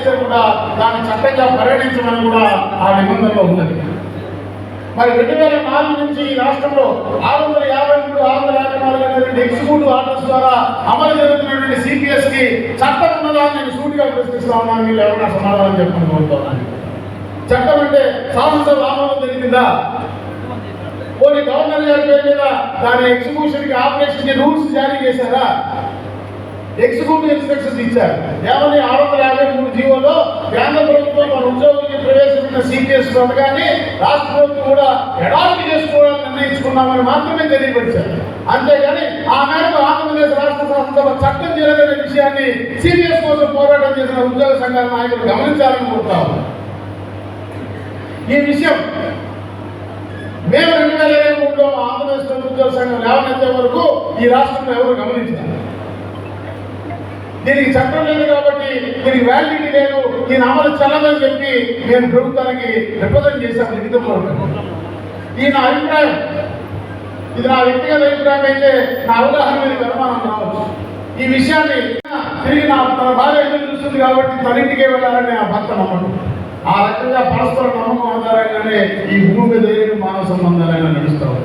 చేస్తే కూడా దాన్ని చట్టంగా పరిగణించమని కూడా ఆ నిబంధనలో ఉన్నది. మరి 2004 నుంచి ఈ రాష్ట్రంలో 653, 654 అనేటువంటి ఎగ్జిక్యూటివ్ ఆర్డర్స్ ద్వారా అమలు జరుగుతున్నటువంటి సిపిఎస్ కి చట్టం ఉన్నదా నేను సూటిగా ప్రశ్నిస్తా ఉన్నాను. మీరు ఎవరైనా సమాధానం చెప్పని కోరుతున్నాను. చట్టం అంటే శాసనసభ ఆమోదం జరిగిందా? పోనీ గవర్నర్ గారి పేరు మీద దాని ఎగ్జిక్యూషన్ కి ఆపరేషన్ కి రూల్స్ జారీ చేశారా? ఎగ్జిక్యూటివ్ ఇన్స్ట్రక్షన్స్ ఇచ్చారు. ఏమని 653 జీవోలో కేంద్ర ప్రభుత్వం మన ఉద్యోగులకి ప్రవేశపెట్టిన సిపిఎస్ పథకాన్ని రాష్ట్ర ప్రభుత్వం కూడా అడాప్ట్ చేసుకోవాలని నిర్ణయించుకున్నామని మాత్రమే తెలియపరిచారు. అంతేగాని ఆ మేరకు ఆంధ్రప్రదేశ్ రాష్ట్ర శాసనసభ చట్టం చేయలేదనే విషయాన్ని సిపిఎస్ కోసం పోరాటం చేసిన ఉద్యోగ సంఘాల నాయకులు గమనించాలని కోరుతాము. ఈ విషయం మేము 2023లో ఆంధ్రప్రదేశ్ ఉద్యోగ సంఘం లేవనెత్తే వరకు ఈ రాష్ట్రంలో ఎవరు గమనించారు. దీనికి చట్టం లేదు కాబట్టి దీనికి వ్యాలిడిటీ లేదు, దీని అమలు చెల్లదని చెప్పి మేము ప్రభుత్వానికి రిప్రజెంట్ చేశాము లిఖితంలో. ఈ నా అభిప్రాయం, ఇది నా వ్యక్తిగత అభిప్రాయం అయితే నా అవగాహన మీద నిర్మాణం రావచ్చు. ఈ విషయాన్ని తిరిగి తన భార్య ఎదురు చూస్తుంది కాబట్టి తన ఇంటికే వెళ్ళాలని ఆ భర్త నమ్మకం. ఆ రకంగా పరస్పర నమ్మకం ఆధారంగానే ఈ భూమి మీద మానవ సంబంధాలైనా నడుస్తాం.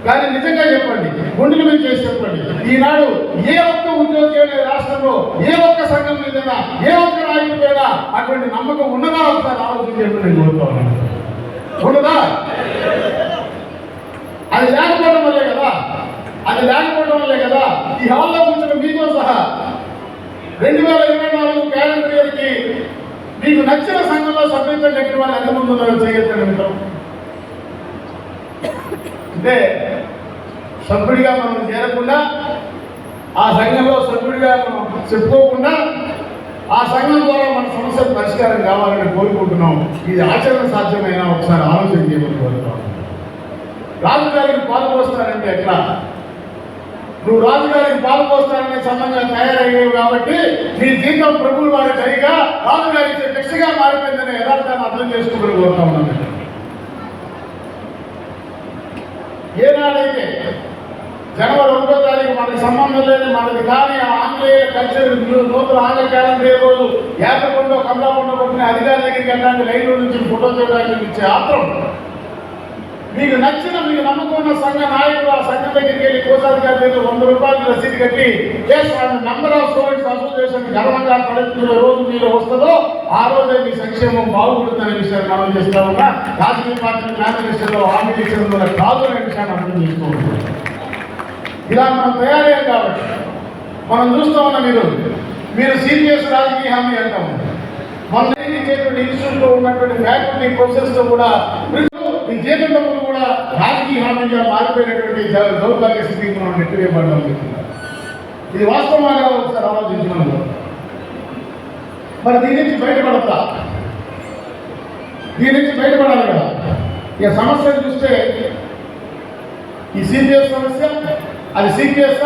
కానీ నిజంగా చెప్పండి, గుండెల మీద చేసి చెప్పండి, ఈనాడు ఏ ఒక్క ఉద్యోగి రాష్ట్రంలో ఏ ఒక్క సంఘం మీదైనా ఏ ఒక్క నాయకుడి మీద అటువంటి నమ్మకం ఉన్నదా ఒకసారి ఆలోచించేట్టు నేను కోరుతాను. ఉన్నదా? అది లేకపోవడం వల్లే కదా ఈ హాల్లో కూర్చున్న మీతో సహా 2024 క్యాలెండర్ ఇయర్కి మీకు నచ్చిన సంఘంలో సభ్యత్వం కట్టిన వాళ్ళు ఎంతమంది ఉన్నారో చేయగలుగుతాం. అంటే సభ్యుడిగా మనం చేరకుండా, ఆ సంఘంలో సభ్యుడిగా మనం చెప్పుకోకుండా, ఆ సంఘం ద్వారా మన సమస్యలు పరిష్కారం కావాలని కోరుకుంటున్నాం. ఇది ఆచరణ సాధ్యమైన ఒకసారి ఆలోచన చేయమని కోరుతాం. రాజుగారికి పాలు పోస్తానంటే ఎట్లా? నువ్వు రాజుగారికి పాలు పోస్తాననే సంబంధంగా తయారయ్యావు కాబట్టి నీ జీవితం ప్రభువుల వారి సరిగా రాజుగారికి శిక్షగా మారిపోయిందనే యథార్థాన్ని అర్థం చేసుకుంటూ కోరుతా ఉన్నాను. ఏనాడైతే జనవరి 1వ తారీఖు మనకి సంబంధం లేదు, మనకి కానీ ఆంగ్లేయ కల్చర్ నూతన ఆంగ్ల క్యాలెండర్ రోజు యాపకొండ కమలాకొండ కొట్టిన అధికారి దగ్గరికి వెళ్ళడానికి లైన్లో నుంచి ఫోటో చేయడానికి ఇచ్చే ఆత్రం, మీకు నచ్చిన మీకు నమ్మకం ఉన్న సంఘ నాయకులు ఆ సంఘం దగ్గరికి వెళ్ళి కోశాధికారి దగ్గర 100 రూపాయలు రసీదు కట్టి నంబర్ ఆఫ్ స్టూడెంట్స్ అసోసియేషన్ గర్వంగా తలెత్తుకునే రోజు మీరు వస్తుందో ఆ రోజే మీ సంక్షేమం బాగుపడుతున్న విషయాన్ని మనం చేస్తా ఉన్నా. రాజకీయ పార్టీ మేనిఫెస్టోలో హామీ ఇచ్చిన కాదు అనే విషయాన్ని అర్థం చేసుకోవాలి. ఇలా మనం తయారయ్యాం కాబట్టి మనం చూస్తూ ఉన్నాం. మీరు సిపిఎస్ రాజకీయ హామీ అంటాం. మన ఇచ్చేటువంటి ఇన్స్టిట్యూట్లో ఉన్నటువంటి ఫ్యాకల్టీ ప్రొఫెసర్స్తో కూడా ఈ జీతం డబ్బులు కూడా రాజకీయ హామీగా మారిపోయినటువంటి దౌర్భాగ్య స్థితికి మనం నెట్టివేయబడడం. ఇది వాస్తవంగా ఒకసారి ఆలోచించడం. మరి దీని నుంచి బయటపడాలి కదా. ఇక సమస్యను చూస్తే ఈ సిపిఎస్ సమస్య, అది సిపిఎస్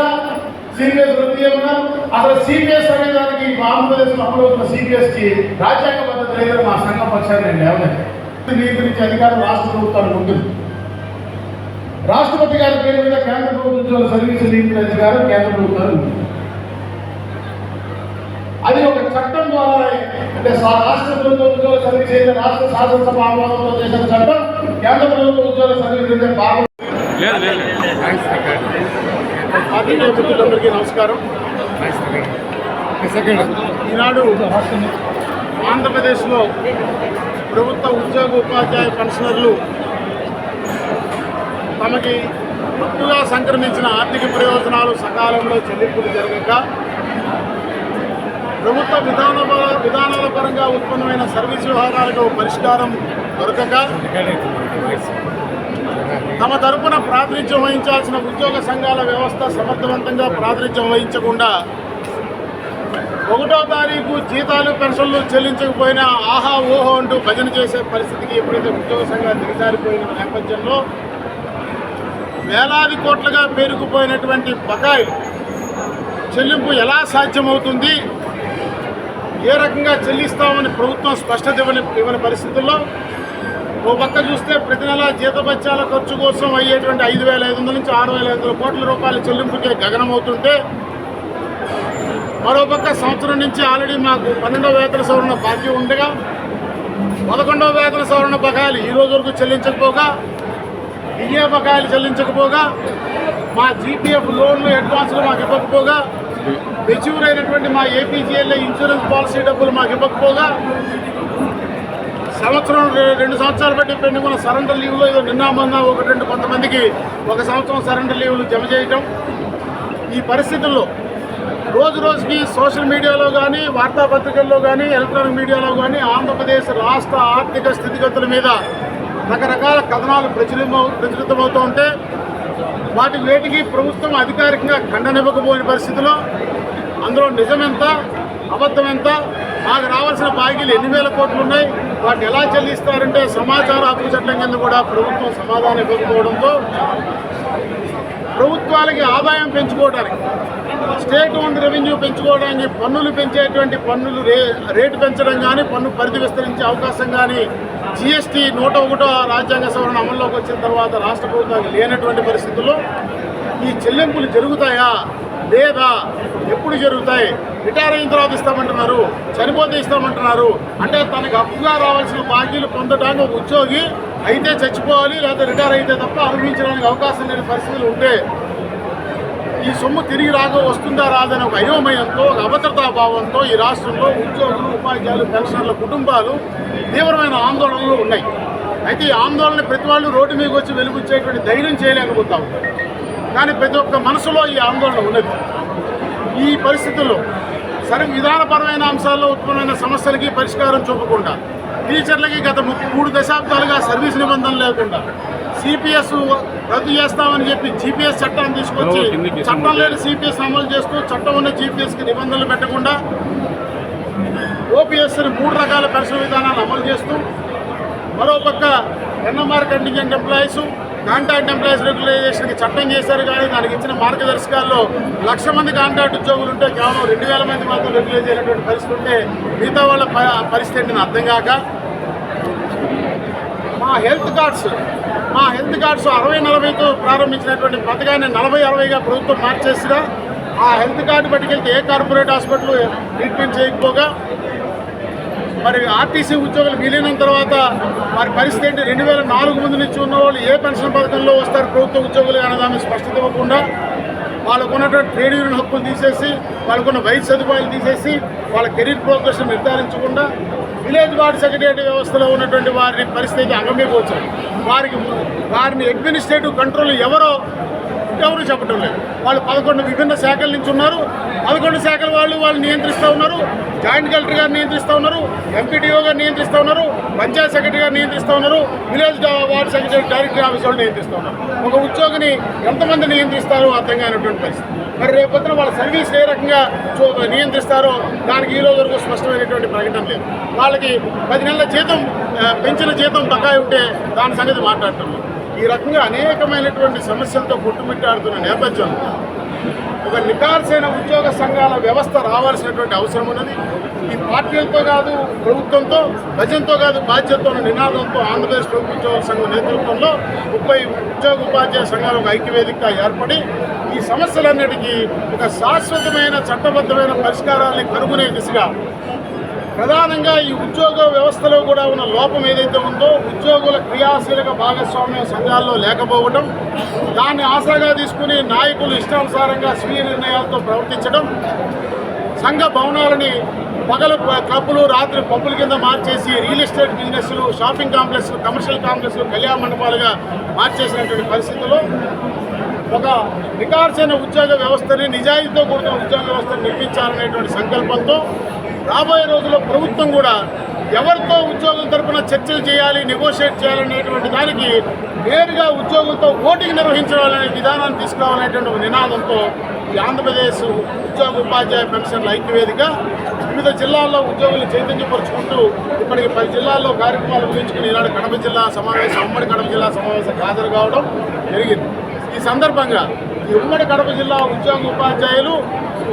వృత్తి ఏమన్నా, అసలు సిపిఎస్ అనే దానికి ఆంధ్రప్రదేశ్లో అమలవుతున్న సిపిఎస్కి రాజ్యాంగ పద్ధతి లేదని మా సంఘం పక్షాన్ని నేను లేవనెత్తాను. దీని గురించి అధికారం రాష్ట్ర ప్రభుత్వానికి ఉంటుంది. రాష్ట్రపతి గారి పేరు మీద కేంద్ర ప్రభుత్వం సర్వీసు నియమించిన అధికారం కేంద్ర ప్రభుత్వానికి ఉంటుంది. అది ఒక చట్టం ద్వారా, అంటే రాష్ట్ర ప్రభుత్వ ఉద్యోగ సర్వీస్ అయితే రాష్ట్ర శాసనసభ ఆమోదంతో చేసిన చట్టం కేంద్ర ప్రభుత్వ ఉద్యోగ సర్వీస్ అయితే బాగా. మిత్రులందరికీ నమస్కారం. ఈనాడు ఆంధ్రప్రదేశ్లో ప్రభుత్వ ఉద్యోగ ఉపాధ్యాయ పెన్షనర్లు తమకి హక్కుగా సంక్రమించిన ఆర్థిక ప్రయోజనాలు సకాలంలో చెల్లింపులు జరగక, ప్రభుత్వ విధానాల పరంగా ఉత్పన్నమైన సర్వీస్ వ్యవహారాలకు పరిష్కారం దొరకక, తమ తరపున ప్రాతినిధ్యం వహించాల్సిన ఉద్యోగ సంఘాల వ్యవస్థ సమర్థవంతంగా ప్రాతినిధ్యం వహించకుండా 1వ తారీఖు జీతాలు పెన్షన్లు చెల్లించకపోయినా ఆహా ఓహో అంటూ భజన చేసే పరిస్థితికి ఎప్పుడైతే ఉద్యోగ సంఘాలు దిగజారిపోయిన నేపథ్యంలో వేలాది కోట్లుగా పేరుకుపోయినటువంటి బకాయిలు చెల్లింపు ఎలా సాధ్యమవుతుంది, ఏ రకంగా చెల్లిస్తామని ప్రభుత్వం స్పష్టత ఇవ్వని పరిస్థితుల్లో ఓ పక్క చూస్తే ప్రతి నెల జీతభత్యాల ఖర్చు కోసం అయ్యేటువంటి 5,500 నుంచి 6,500 కోట్ల రూపాయల చెల్లింపుకే గగనమవుతుంటే, మరోపక్క సంవత్సరం నుంచి ఆల్రెడీ మాకు 12వ వేతన సవరణ బాకీ ఉండగా 11వ వేతన సవరణ బకాయిలు ఈ రోజు వరకు చెల్లించకపోగా డిఏ బకాయిలు చెల్లించకపోగా మా జీపీఎఫ్ లోన్లు అడ్వాన్స్లు మాకు ఇవ్వకపోగా మెచ్యూర్ అయినటువంటి మా ఏపీజీఎల్ఏ ఇన్సూరెన్స్ పాలసీ డబ్బులు మాకు ఇవ్వకపోగా సంవత్సరం 2 సంవత్సరాలు బట్టి పెండింగ్ ఉన్న సరెండర్ లీవ్లో ఏదో మొన్న 1-2 కొంతమందికి 1 సంవత్సరం సరెండర్ లీవ్లు జమ చేయటం. ఈ పరిస్థితుల్లో రోజుకి సోషల్ మీడియాలో కానీ వార్తాపత్రికల్లో కానీ ఎలక్ట్రానిక్ మీడియాలో కానీ ఆంధ్రప్రదేశ్ రాష్ట్ర ఆర్థిక స్థితిగతుల మీద రకరకాల కథనాలు ప్రచురితమవుతూ ఉంటే వేటికి ప్రభుత్వం అధికారికంగా ఖండనివ్వకపోయిన పరిస్థితిలో అందులో నిజమెంత అబద్ధం ఎంత, మాకు రావాల్సిన బాకీలు 8,000 కోట్లు ఉన్నాయి, వాటిని ఎలా చెల్లిస్తారంటే సమాచార హక్కు చట్టం కింద కూడా ప్రభుత్వం సమాధానం ఇవ్వకపోవడంతో ప్రభుత్వాలకి ఆదాయం పెంచుకోవడానికి, స్టేట్ ఓన్డ్ రెవెన్యూ పెంచుకోవడానికి పన్నులు పెంచేటువంటి పన్నులు రేటు పెంచడం కానీ పన్ను పరిధి విస్తరించే అవకాశం కానీ జీఎస్టీ 101వ రాజ్యాంగ సవరణ అమల్లోకి వచ్చిన తర్వాత రాష్ట్ర ప్రభుత్వానికి లేనటువంటి పరిస్థితుల్లో ఈ చెల్లింపులు జరుగుతాయా లేదా, ఎప్పుడు జరుగుతాయి, రిటైర్ అయిన తర్వాత ఇస్తామంటున్నారు, చనిపోతే ఇస్తామంటున్నారు. అంటే తనకు హక్కుగా రావాల్సిన బాకీలు పొందడానికి ఒక ఉద్యోగి అయితే చచ్చిపోవాలి లేదా రిటైర్ అయితే తప్ప అనుభవించడానికి అవకాశం లేని పరిస్థితులు ఉంటే ఈ సొమ్ము తిరిగి వస్తుందా రాదని ఒక అయోమయంతో, ఒక అభద్రతాభావంతో ఈ రాష్ట్రంలో ఉద్యోగులు, ఉపాధ్యాయులు, పెన్షనర్ల కుటుంబాలు తీవ్రమైన ఆందోళనలు ఉన్నాయి. అయితే ఈ ఆందోళన ప్రతి వాళ్ళు రోడ్డు మీదకి వచ్చి వెలుగుచ్చేటువంటి ధైర్యం చేయలేకపోతాం. కానీ ప్రతి ఒక్క మనసులో ఈ ఆందోళన ఉన్నది. ఈ పరిస్థితుల్లో విధానపరమైన అంశాల్లో ఉత్పన్నమైన సమస్యలకి పరిష్కారం చూపకుండా, టీచర్లకి గత 3 దశాబ్దాలుగా సర్వీస్ నిబంధనలు లేకుండా సిపిఎస్ రద్దు చేస్తామని చెప్పి జీపీఎస్ చట్టాన్ని తీసుకొచ్చి చట్టం లేని సిపిఎస్ అమలు చేస్తూ చట్టం ఉన్న జీపీఎస్కి నిబంధనలు పెట్టకుండా ఓపీఎస్ని 3 రకాల పెన్షన్ విధానాలు అమలు చేస్తూ మరోపక్క NMR contingent employees, contract employees రెగ్యులైజేషన్కి చట్టం చేశారు. కానీ దానికి ఇచ్చిన మార్గదర్శకాల్లో 1,00,000 మంది కాంట్రాక్ట్ ఉద్యోగులు ఉంటే కేవలం 2,000 మంది మాత్రం రెగ్యులైజ్ అయినటువంటి పరిస్థితి ఉంటే మిగతా వాళ్ళ పరిస్థితి ఏంటని అర్థం కాక మా హెల్త్ కార్డ్స్ 60-40తో ప్రారంభించినటువంటి పథకాన్ని 40-60గా ప్రభుత్వం మార్చేసినా ఆ హెల్త్ కార్డు పట్టుకెళ్తే ఏ కార్పొరేట్ హాస్పిటల్ ట్రీట్మెంట్ చేయకపోగా మరి ఆర్టీసీ ఉద్యోగులు విలీనం తర్వాత వారి పరిస్థితి ఏంటి, 2004 ముందు నుంచి ఉన్న వాళ్ళు ఏ పెన్షన్ పథకంలో వస్తారు ప్రభుత్వ ఉద్యోగులు అనే దాన్ని స్పష్టత ఇవ్వకుండా వాళ్ళకు ఉన్నటువంటి ట్రేడ్ యూనియన్ హక్కులు తీసేసి, వాళ్ళకున్న వైద్య సదుపాయాలు తీసేసి, వాళ్ళ కెరీర్ ప్రోగ్రెషన్ నిర్ధారించకుండా విలేజ్ వార్డ్ సెక్రటరీ వ్యవస్థలో ఉన్నటువంటి వారి పరిస్థితి అంగమీకూర్చారు. వారిని అడ్మినిస్ట్రేటివ్ కంట్రోల్ ఎవరు చెప్పడం లేదు. వాళ్ళు 11 విభిన్న శాఖల నుంచి ఉన్నారు. 11 శాఖల వాళ్ళు నియంత్రిస్తూ ఉన్నారు. జాయింట్ కలెక్టర్ గారు నియంత్రిస్తూ ఉన్నారు, ఎంపీడీఓ గారు నియంత్రిస్తూ ఉన్నారు, పంచాయత్ సెక్రటరీ గారు నియంత్రిస్తూ ఉన్నారు, village ward secretary director office వాళ్ళు నియంత్రిస్తూ ఉన్నారు. ఒక ఉద్యోగిని ఎంతమంది నియంత్రిస్తారో అర్థం కానటువంటి పరిస్థితి. మరి రేపొద్దున వాళ్ళ సర్వీస్ ఏ రకంగా నియంత్రిస్తారో దానికి ఈ రోజు వరకు స్పష్టమైనటువంటి ప్రకటన లేదు. వాళ్ళకి 10 నెలల జీతం పెంచిన జీతం బకాయి ఉంటే దాని సంగతి మాట్లాడుతున్నాం. ఈ రకంగా అనేకమైనటువంటి సమస్యలతో కొట్టుమిట్టాడుతున్న నేపథ్యంలో ఒక నికార్సైన ఉద్యోగ సంఘాల వ్యవస్థ రావాల్సినటువంటి అవసరం ఉన్నది. ఈ పార్టీలతో కాదు, ప్రభుత్వంతో, భజంతో కాదు, బాధ్యతతో నినాదంతో ఆంధ్రప్రదేశ్ ప్రభుత్వ ఉద్యోగ సంఘం నేతృత్వంలో 30 ఉద్యోగ ఉపాధ్యాయ సంఘాలు ఒక ఐక్యవేదికగా ఏర్పడి ఈ సమస్యలన్నిటికీ ఒక శాశ్వతమైన చట్టబద్ధమైన పరిష్కారాన్ని కనుగొనే దిశగా ప్రధానంగా ఈ ఉద్యోగ వ్యవస్థలో కూడా ఉన్న లోపం ఏదైతే ఉందో, ఉద్యోగుల క్రియాశీలక భాగస్వామ్యం సంఘాల్లో లేకపోవడం, దాన్ని ఆసరాగా తీసుకుని నాయకులు ఇష్టానుసారంగా స్వీయ నిర్ణయాలతో ప్రవర్తించడం, సంఘ భవనాలని పగలు క్లబ్బులు, రాత్రి పబ్బుల కింద మార్చేసి రియల్ ఎస్టేట్ బిజినెస్లు, షాపింగ్ కాంప్లెక్స్లు, కమర్షియల్ కాంప్లెక్స్లు, కళ్యాణ మండపాలుగా మార్చేసినటువంటి పరిస్థితుల్లో ఒక నికార్సైన ఉద్యోగ వ్యవస్థని, నిజాయితీతో కూడిన ఉద్యోగ వ్యవస్థను నిర్మించాలనేటువంటి సంకల్పంతో రాబోయే రోజుల్లో ప్రభుత్వం కూడా ఎవరితో ఉద్యోగుల తరఫున చర్చలు చేయాలి, నెగోషియేట్ చేయాలనేటువంటి దానికి నేరుగా ఉద్యోగులతో ఓటింగ్ నిర్వహించాలనే విధానాన్ని తీసుకురావాలనేటువంటి ఒక నినాదంతో ఈ ఆంధ్రప్రదేశ్ ఉద్యోగ ఉపాధ్యాయ పెన్షన్ల ఐక్యవేదిక వివిధ జిల్లాల్లో ఉద్యోగులు చైతన్యపరుచుకుంటూ ఇప్పటికి 10 జిల్లాల్లో కార్యక్రమాలు ముగించుకుని ఈనాడు కడప జిల్లా సమావేశం, ఉమ్మడి కడప జిల్లా సమావేశం హాజరు కావడం జరిగింది. ఈ సందర్భంగా ఈ ఉమ్మడి కడప జిల్లా ఉద్యోగ ఉపాధ్యాయులు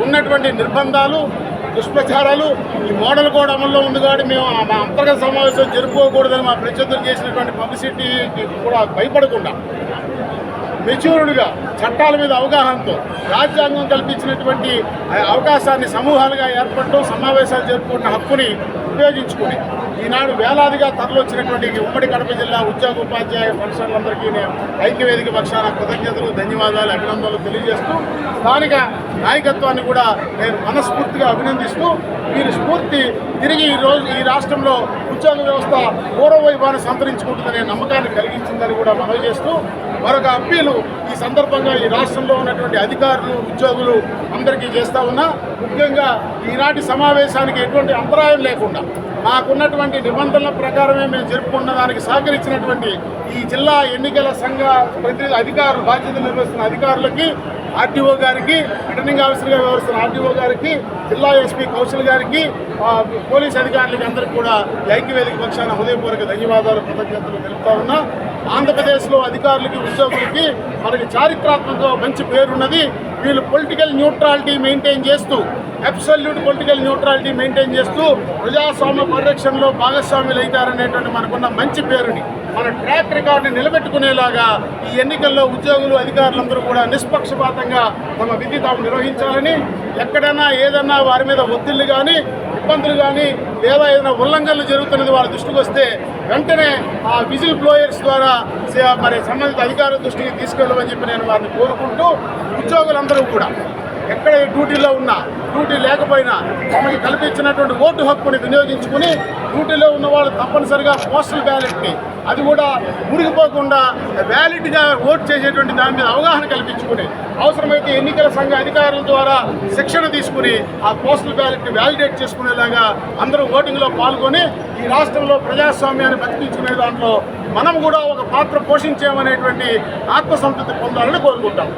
ఉన్నటువంటి నిర్బంధాలు, దుష్ప్రచారాలు, ఈ మోడల్ కోడ్ అమల్లో ఉంది కాబట్టి మేము మా అంతర్గత సమావేశం జరుపుకోకూడదని మా ప్రత్యర్థులు చేసినటువంటి పబ్లిసిటీకి కూడా భయపడకుండా మెచ్యూర్డ్గా చట్టాల మీద అవగాహనతో రాజ్యాంగం కల్పించినటువంటి అవకాశాన్ని సమూహాలుగా ఏర్పడటం, సమావేశాలు జరుపుకున్న హక్కుని ఉపయోగించుకుని ఈనాడు వేలాదిగా తరలివచ్చినటువంటి ఉమ్మడి కడప జిల్లా ఉద్యోగ ఉపాధ్యాయ ఫంక్షన్లందరికీ నేను ఐక్యవేదిక పక్షాన కృతజ్ఞతలు, ధన్యవాదాలు, అభినందనలు తెలియజేస్తూ స్థానిక నాయకత్వాన్ని కూడా నేను మనస్ఫూర్తిగా అభినందిస్తూ వీరి స్ఫూర్తి తిరిగి ఈ రాష్ట్రంలో ఉద్యోగ వ్యవస్థ పూర్వవైభవాన్ని సంతరించుకుంటుందనే నమ్మకాన్ని కలిగించిందని కూడా మనవి చేస్తూ మరొక అప్పీలు ఈ సందర్భంగా ఈ రాష్ట్రంలో ఉన్నటువంటి అధికారులు, ఉద్యోగులు అందరికీ చేస్తూ ఉన్నా. ముఖ్యంగా ఈనాటి సమావేశానికి ఎటువంటి అంతరాయం లేకుండా మాకున్నటువంటి నిబంధనల ప్రకారమే మేము జరుపుకున్న దానికి సహకరించినటువంటి ఈ జిల్లా ఎన్నికల సంఘ ప్రతినిధి అధికారులు, బాధ్యతలు నిర్వహిస్తున్న అధికారులకి, ఆర్టీఓ గారికి, రిటర్నింగ్ ఆఫీసర్గా వ్యవహరిస్తున్న ఆర్టీఓ గారికి, జిల్లా ఎస్పీ కౌశల్ గారికి, పోలీస్ అధికారులకి అందరికీ కూడా ఐక్యవేదిక పక్షాన హృదయపూర్వక ధన్యవాదాలు, కృతజ్ఞతలు తెలుపుతా ఉన్నా. ఆంధ్రప్రదేశ్లో అధికారులకి, ఉద్యోగులకి మనకి చారిత్రాత్మక మంచి పేరున్నది. వీళ్ళు పొలిటికల్ న్యూట్రాలిటీ మెయింటైన్ చేస్తూ, అబ్సల్యూట్ పొలిటికల్ న్యూట్రాలిటీ మెయింటైన్ చేస్తూ ప్రజాస్వామ్య పరిరక్షణలో భాగస్వాములు అవుతారనేటువంటి మనకున్న మంచి పేరుని, మన ట్రాక్ రికార్డుని నిలబెట్టుకునేలాగా ఈ ఎన్నికల్లో ఉద్యోగులు, అధికారులందరూ కూడా నిష్పక్షపాతంగా తమ విధి తాము నిర్వహించాలని, ఎక్కడైనా ఏదన్నా వారి మీద ఒత్తిళ్లు కానీ, ఇబ్బందులు కానీ, లేదా ఏదైనా ఉల్లంఘనలు జరుగుతున్నది వాళ్ళ దృష్టికి వస్తే వెంటనే ఆ విజిల్ బ్లోయర్స్ ద్వారా మరి సంబంధిత అధికారుల దృష్టికి తీసుకెళ్ళమని చెప్పి నేను వారిని కోరుకుంటూ, ఉద్యోగులందరూ కూడా ఎక్కడ డ్యూటీలో ఉన్నా, డ్యూటీ లేకపోయినా తమకి కల్పించినటువంటి ఓటు హక్కుని వినియోగించుకుని, డ్యూటీలో ఉన్న వాళ్ళు తప్పనిసరిగా పోస్టల్ బ్యాలెట్ని, అది కూడా మురిగిపోకుండా వ్యాలిడ్గా ఓటు చేసేటువంటి దాని మీద అవగాహన కల్పించుకుని, అవసరమైతే ఎన్నికల సంఘ అధికారుల ద్వారా శిక్షణ తీసుకుని ఆ పోస్టల్ బ్యాలెట్ని వ్యాలిడేట్ చేసుకునేలాగా అందరూ ఓటింగ్లో పాల్గొని ఈ రాష్ట్రంలో ప్రజాస్వామ్యాన్ని బతికించుకునే దాంట్లో మనం కూడా ఒక పాత్ర పోషించామనేటువంటి ఆత్మసంతృప్తి పొందాలని కోరుకుంటాం.